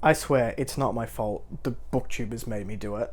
I swear, it's not my fault. The Booktubers made me do it.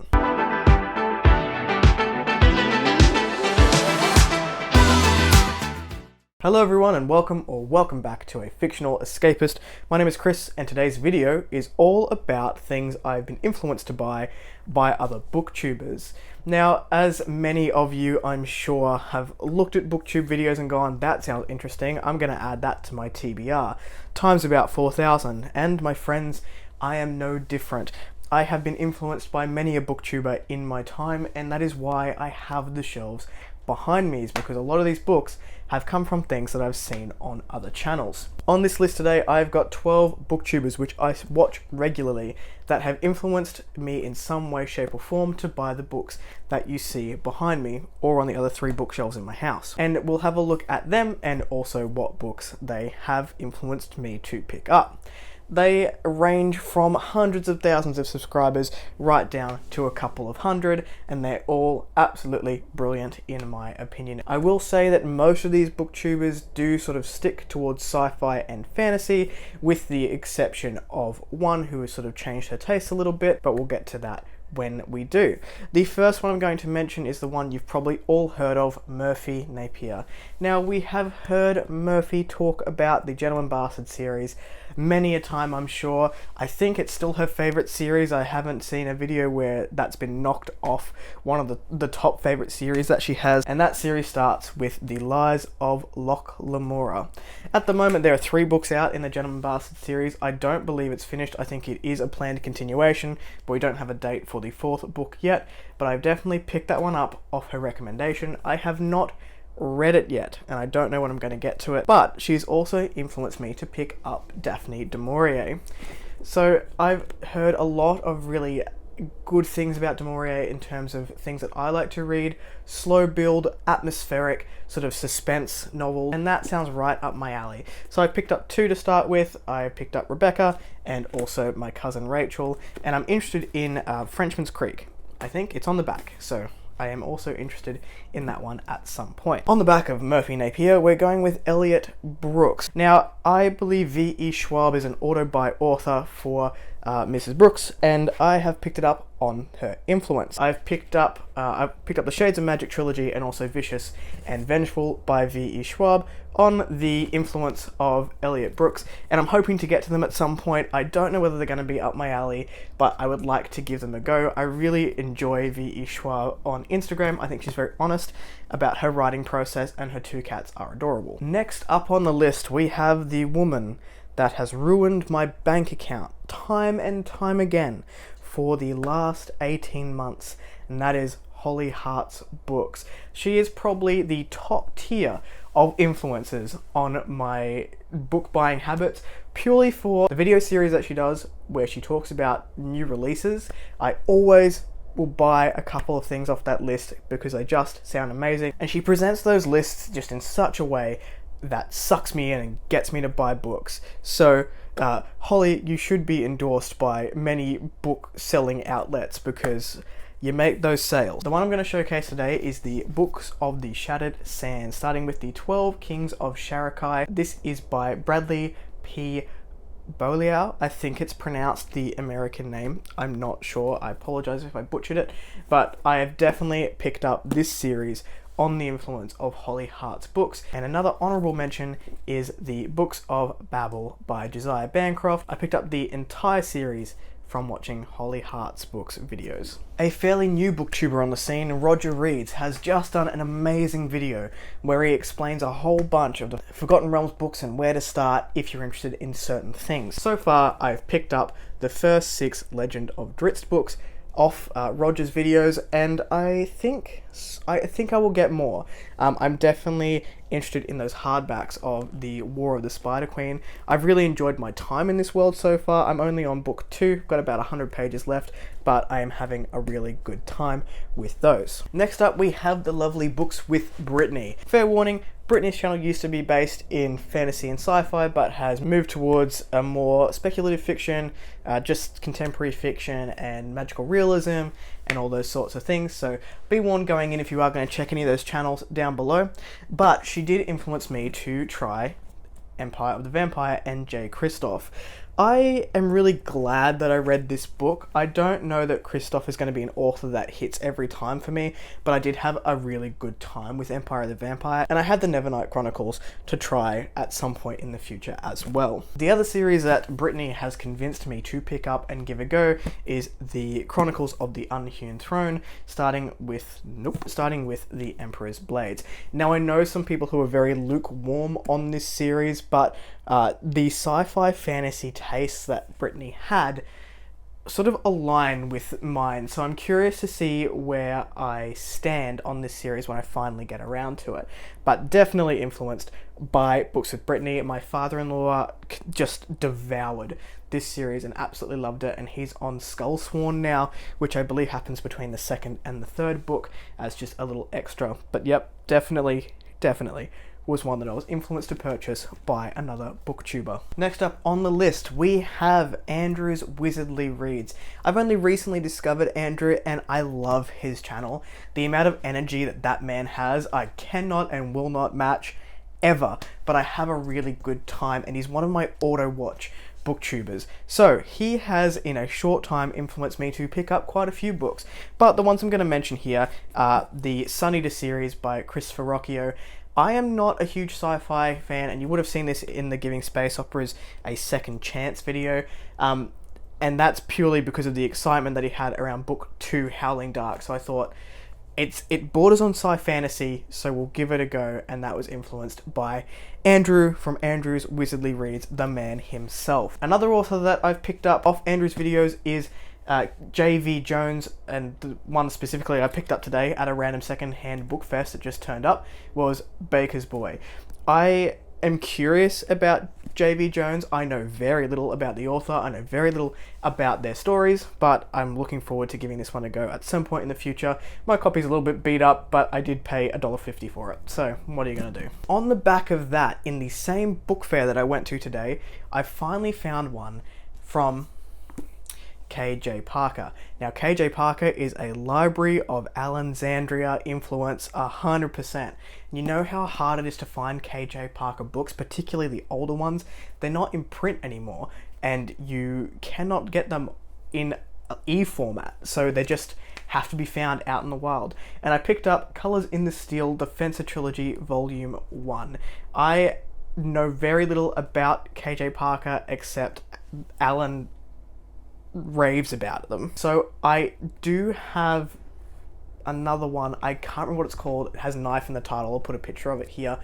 Hello everyone and welcome back to A Fictional Escapist. My name is Chris and today's video is all about things I've been influenced by other booktubers. Now, as many of you I'm sure have looked at booktube videos and gone, that sounds interesting, I'm going to add that to my TBR, times about 4,000. And my friends, I am no different. I have been influenced by many a booktuber in my time, and that is why I have the shelves behind me, is because a lot of these books have come from things that I've seen on other channels. On this list today, I've got 12 booktubers which I watch regularly that have influenced me in some way, shape or form to buy the books that you see behind me or on the other 3 bookshelves in my house. And we'll have a look at them and also what books they have influenced me to pick up. They range from hundreds of thousands of subscribers right down to a couple of hundred, and they're all absolutely brilliant in my opinion. I will say that most of these booktubers do sort of stick towards sci-fi and fantasy, with the exception of one who has sort of changed her taste a little bit, but we'll get to that when we do. The first one I'm going to mention is the one you've probably all heard of, Murphy Napier. Now, we have heard Murphy talk about the Gentleman Bastard series many a time, I'm sure. I think it's still her favourite series. I haven't seen a video where that's been knocked off one of the top favourite series that she has, and that series starts with The Lies of Loch Lamora. At the moment, there are 3 books out in the Gentleman Bastard series. I don't believe it's finished. I think it is a planned continuation, but we don't have a date for the 4th book yet, but I've definitely picked that one up off her recommendation. I have not read it yet, and I don't know when I'm going to get to it, but she's also influenced me to pick up Daphne du Maurier. So I've heard a lot of really good things about du Maurier in terms of things that I like to read, slow build, atmospheric, sort of suspense novels, and that sounds right up my alley. So I picked up 2 to start with. I picked up Rebecca and also My Cousin Rachel, and I'm interested in Frenchman's Creek. I think it's on the back, so I am also interested in that one at some point. On the back of Murphy Napier, we're going with Elliot Brooks. Now, I believe V.E. Schwab is an auto-buy author for Mrs. Brooks, and I have picked it up on her influence. I've picked up the Shades of Magic trilogy and also Vicious and Vengeful by V.E. Schwab on the influence of Elliot Brooks, and I'm hoping to get to them at some point. I don't know whether they're going to be up my alley, but I would like to give them a go. I really enjoy V.E. Schwab on Instagram. I think she's very honest about her writing process, and her 2 cats are adorable. Next up on the list, we have the woman that has ruined my bank account time and time again for the last 18 months, and that is Holly Hart's books. She is probably the top tier of influences on my book buying habits, purely for the video series that she does where she talks about new releases. I always will buy a couple of things off that list because they just sound amazing, and she presents those lists just in such a way that sucks me in and gets me to buy books. So Holly, you should be endorsed by many book selling outlets because you make those sales. The one I'm going to showcase today is the Books of the Shattered Sands, starting with the 12 Kings of Sharakai. This is by Bradley P. Beaulieu. I think it's pronounced the American name. I'm not sure. I apologize if I butchered it, but I have definitely picked up this series on the influence of Holly Hart's books. And another honorable mention is the Books of Babel by Josiah Bancroft. I picked up the entire series from watching Holly Hart's books videos. A fairly new booktuber on the scene, Rodger Reads, has just done an amazing video where he explains a whole bunch of the Forgotten Realms books and where to start if you're interested in certain things. So far, I've picked up the first 6 Legend of Drizzt books off Rodger's videos, and I think I will get more. I'm definitely interested in those hardbacks of the War of the Spider Queen. I've really enjoyed my time in this world so far. I'm only on book 2, got about 100 pages left, but I am having a really good time with those. Next up, we have the lovely Books with Brittany. Fair warning, Brittany's channel used to be based in fantasy and sci-fi, but has moved towards a more speculative fiction, just contemporary fiction and magical realism and all those sorts of things. So be warned going in if you are going to check any of those channels down below. But she did influence me to try Empire of the Vampire and J. Christoph. I am really glad that I read this book. I don't know that Christoph is going to be an author that hits every time for me, but I did have a really good time with Empire of the Vampire, and I had the Nevernight Chronicles to try at some point in the future as well. The other series that Brittany has convinced me to pick up and give a go is the Chronicles of the Unhewn Throne, starting with The Emperor's Blades. Now, I know some people who are very lukewarm on this series, but the sci-fi fantasy tastes that Brittany had sort of align with mine, so I'm curious to see where I stand on this series when I finally get around to it. But definitely influenced by Books with Brittany. My father-in-law just devoured this series and absolutely loved it, and he's on Skullsworn now, which I believe happens between the second and the third book as just a little extra. But yep, definitely was one that I was influenced to purchase by another booktuber. Next up on the list, we have Andrew's Wizardly Reads. I've only recently discovered Andrew, and I love his channel. The amount of energy that man has, I cannot and will not match ever, but I have a really good time, and he's one of my auto-watch booktubers. So he has in a short time influenced me to pick up quite a few books, but the ones I'm going to mention here are the Sun Eater series by Christopher Rocchio. I am not a huge sci-fi fan, and you would have seen this in the Giving Space Operas a Second Chance video, and that's purely because of the excitement that he had around book 2, Howling Dark. So I thought, it borders on sci-fantasy, so we'll give it a go, and that was influenced by Andrew from Andrew's Wizardly Reads, the man himself. Another author that I've picked up off Andrew's videos is J.V. Jones, and the one specifically I picked up today at a random second-hand book fest that just turned up was Baker's Boy. I am curious about J.V. Jones. I know very little about the author, I know very little about their stories, but I'm looking forward to giving this one a go at some point in the future. My copy's a little bit beat up, but I did pay $1.50 for it, so what are you going to do? On the back of that, in the same book fair that I went to today, I finally found one from KJ Parker. Now, KJ Parker is a Library of Allenxandria influence 100%. You know how hard it is to find KJ Parker books, particularly the older ones? They're not in print anymore, and you cannot get them in e-format, so they just have to be found out in the wild. And I picked up Colors in the Steel Defensor Trilogy Volume 1. I know very little about KJ Parker except Alan raves about them. So I do have another one, I can't remember what it's called, it has Knife in the title, I'll put a picture of it here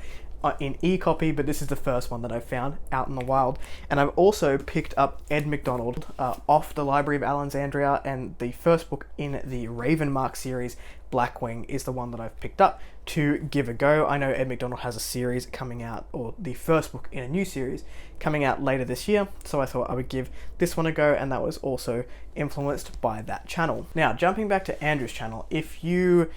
in e-copy, but this is the first one that I found out in the wild. And I've also picked up Ed McDonald off the Library of Allenxandria, and the first book in the Ravenmark series, Blackwing, is the one that I've picked up to give a go. I know Ed McDonald has a series coming out, or the first book in a new series coming out later this year, so I thought I would give this one a go, and that was also influenced by that channel. Now, jumping back to Andrew's channel, if you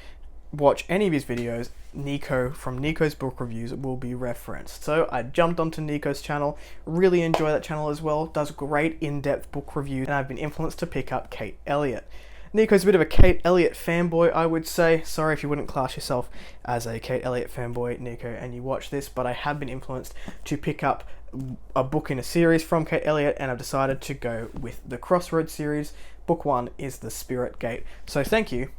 watch any of his videos, Niko from Niko's Book Reviews will be referenced. So I jumped onto Niko's channel, really enjoy that channel as well, does great in-depth book reviews, and I've been influenced to pick up Kate Elliott. Niko's a bit of a Kate Elliott fanboy, I would say. Sorry if you wouldn't class yourself as a Kate Elliott fanboy, Niko, and you watch this, but I have been influenced to pick up a book in a series from Kate Elliott, and I've decided to go with the Crossroads series. Book 1 is The Spirit Gate. So thank you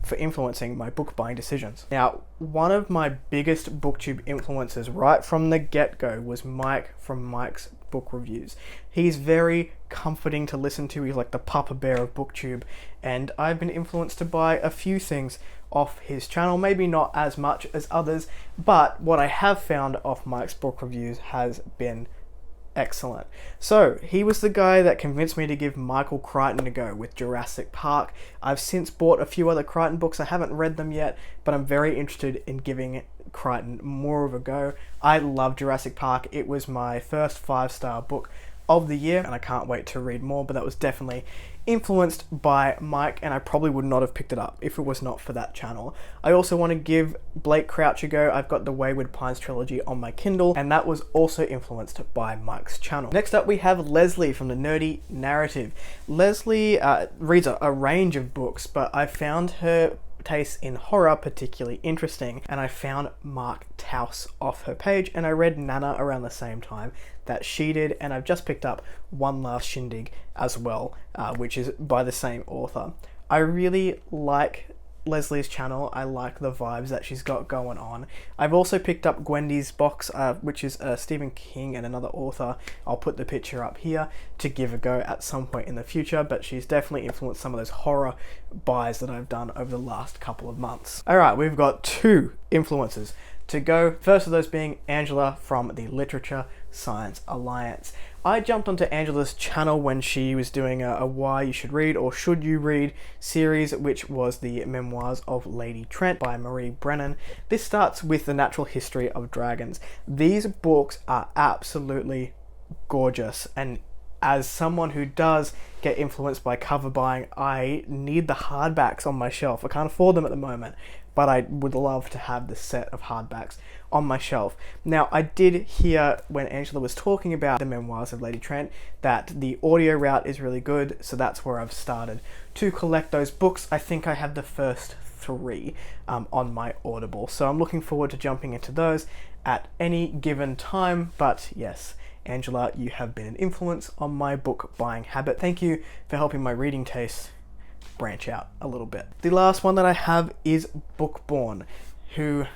for influencing my book buying decisions. Now, one of my biggest booktube influences right from the get-go was Mike from Mike's Book Reviews. He's very comforting to listen to. He's like the Papa Bear of booktube, and I've been influenced to buy a few things off his channel, maybe not as much as others, but what I have found off Mike's Book Reviews has been excellent. So he was the guy that convinced me to give Michael Crichton a go with Jurassic Park. I've since bought a few other Crichton books. I haven't read them yet, but I'm very interested in giving Crichton more of a go. I love Jurassic Park. It was my first 5-star book of the year, and I can't wait to read more, but that was definitely influenced by Mike, and I probably would not have picked it up if it was not for that channel. I also want to give Blake Crouch a go. I've got the Wayward Pines trilogy on my Kindle, and that was also influenced by Mike's channel. Next up, we have Leslie from the Nerdy Narrative. Leslie reads a range of books, but I found her tastes in horror particularly interesting, and I found Mark Taus off her page, and I read Nana around the same time that she did, and I've just picked up One Last Shindig as well, which is by the same author. I really like Leslie's channel. I like the vibes that she's got going on. I've also picked up Gwendy's box, which is Stephen King and another author. I'll put the picture up here to give a go at some point in the future, but she's definitely influenced some of those horror buys that I've done over the last couple of months. Alright, we've got 2 influencers to go. First of those being Angela from the Literature Science Alliance. I jumped onto Angela's channel when she was doing a Why You Should Read or Should You Read series, which was the Memoirs of Lady Trent by Marie Brennan. This starts with the natural history of dragons. These books are absolutely gorgeous, and as someone who does get influenced by cover buying, I need the hardbacks on my shelf. I can't afford them at the moment, but I would love to have the set of hardbacks on my shelf. Now, I did hear when Angela was talking about the Memoirs of Lady Trent that the audio route is really good, so that's where I've started to collect those books. I think I have the first 3 on my Audible, so I'm looking forward to jumping into those at any given time. But yes, Angela, you have been an influence on my book buying habit. Thank you for helping my reading taste branch out a little bit. The last one that I have is Bookborn, who,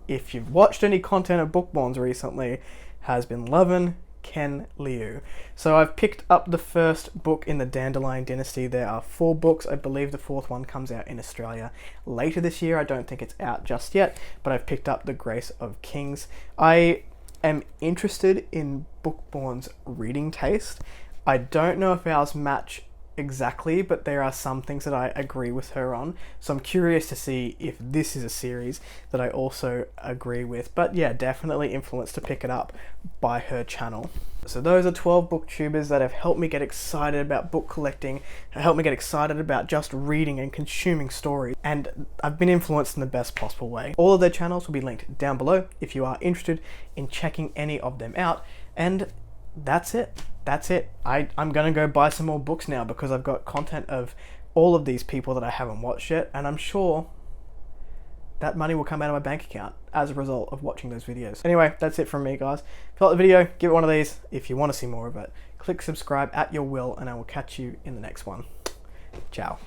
if you've watched any content of Bookborn's recently, has been loving Ken Liu. So I've picked up the first book in the Dandelion Dynasty. There are 4 books. I believe the 4th one comes out in Australia later this year. I don't think it's out just yet, but I've picked up The Grace of Kings. I am interested in Bookborn's reading taste. I don't know if ours match exactly, but there are some things that I agree with her on, so I'm curious to see if this is a series that I also agree with. But yeah, definitely influenced to pick it up by her channel. So those are 12 booktubers that have helped me get excited about book collecting, helped me get excited about just reading and consuming stories, and I've been influenced in the best possible way. All of their channels will be linked down below if you are interested in checking any of them out. And that's it. I'm gonna go buy some more books now because I've got content of all of these people that I haven't watched yet, and I'm sure that money will come out of my bank account as a result of watching those videos. Anyway, that's it from me, guys. If you like the video, give it one of these. If you want to see more of it, click subscribe at your will, and I will catch you in the next one. Ciao.